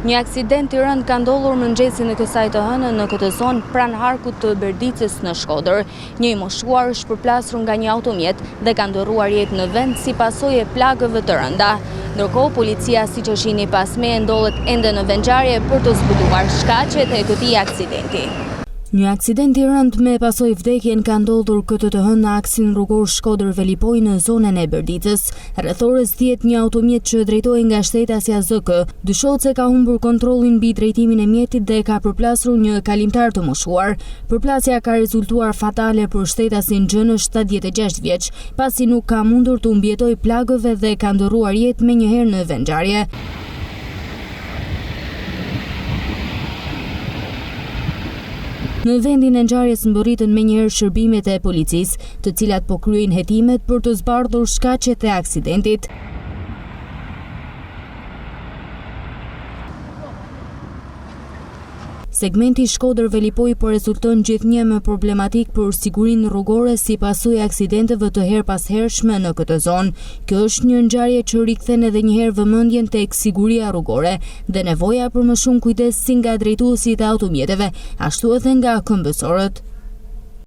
Një aksident i rënd ka ndodhur mëngjesin e kësaj të hënë në këtë zonë pranë harkut të Berdicës në Shkodër. Një i moshuar është përplasur nga një automjet dhe ka ndërruar jetë në vend si pasojë e plagëve të rënda. Ndërkohë, policia, siç është gjini pas me, ndodhet ende në vendngjarje për të zbuluar shkaqet e këtij aksidenti. Një aksident i rënd me pasojë vdekjen ka ndodhur këtë të hënë në aksin rrugor Shkodër-Velipoj në zonën e Berdicës. Rreth orës 10 një automjet që drejtohej nga shtetësja ZK dyshohet se ka humbur kontrollin mbi drejtimin e mjetit dhe ka përplasur një kalimtar të moshuar. Përplasja ka rezultuar fatale për shtetasin Gjën, 76 vjeç, pasi nuk ka mundur të mbijetojë plagëve dhe ka ndërruar jetë menjëherë në vendngjarje. Në vendin e ngjarjes mbërritën menjëherë shërbimet e policisë, të cilat po kryejnë hetimet për të zbardhur shkaqet e aksidentit. Segmenti Shkodër-Velipoj po rezulton gjithnjë me problematik për sigurinë rrugore si pasojë e aksidenteve të herpashershme në këtë zonë. Kjo është një ngjarje që rikthen edhe një herë vëmendjen tek siguria rrugore dhe nevoja për më shumë kujdes si nga drejtuesit e automjeteve, ashtu edhe nga këmbësorët.